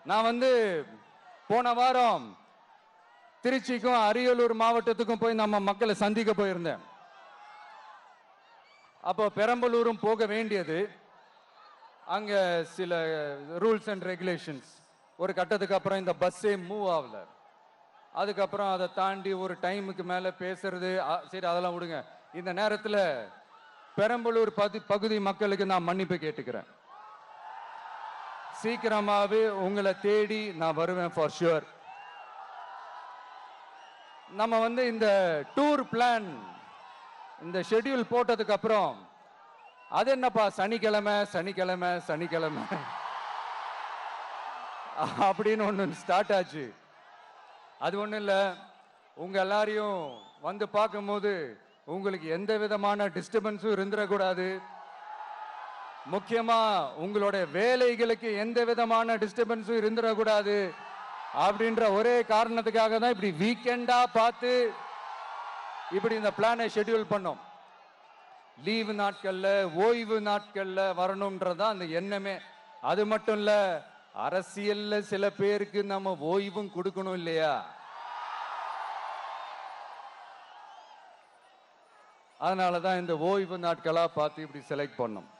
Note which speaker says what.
Speaker 1: நான் வந்து போன வாரம் திருச்சிக்கும் அரியலூர் மாவட்டத்துக்கும் போய் நம்ம மக்களை சந்திக்க போயிருந்தேன். அப்போ பெரம்பலூரும் போக வேண்டியது. அங்க சில ரூல்ஸ் அண்ட் ரெகுலேஷன்ஸ், ஒரு கட்டத்துக்கு அப்புறம் இந்த பஸ்ஸே மூவ் ஆகல. அதுக்கப்புறம் அதை தாண்டி ஒரு டைமுக்கு மேல பேசுறது, சரி அதெல்லாம் விடுங்க. இந்த நேரத்தில் பெரம்பலூர் பகுதி மக்களுக்கு நான் மன்னிப்பு கேட்டுக்கிறேன். சீக்கிரமாவே உங்களை தேடி நான் வருவேன் ஃபார் ஷுவர். நம்ம வந்து இந்த டூர் பிளான், இந்த ஷெட்யூல் போட்டதுக்கு அப்புறம் அது என்னப்பா சனிக்கிழமை சனிக்கிழமை சனிக்கிழமை அப்படின்னு ஒன்று ஸ்டார்ட் ஆச்சு. அது ஒன்றும் இல்லை, உங்க எல்லாரையும் வந்து பார்க்கும்போது உங்களுக்கு எந்த விதமான டிஸ்டர்பன்ஸும் இருந்துடக்கூடாது. முக்கியமா உங்களுடைய வேலைகளுக்கு எந்த விதமான டிஸ்டர்பன்ஸும் இருந்துடக்கூடாது அப்படின்ற ஒரே காரணத்துக்காக தான் இப்படி வீக்கெண்டா பார்த்து இப்படி இந்த பிளானை ஷெட்யூல் பண்ணோம். லீவு நாட்கள்ல, ஓய்வு நாட்கள்ல வரணும்ன்றதான் அந்த எண்ணமே. அது மட்டும் இல்ல, அரசியல்ல சில பேருக்கு நம்ம ஓய்வும் கொடுக்கணும் இல்லையா? அதனாலதான் இந்த ஓய்வு நாட்களா பார்த்து இப்படி செலக்ட் பண்ணோம்.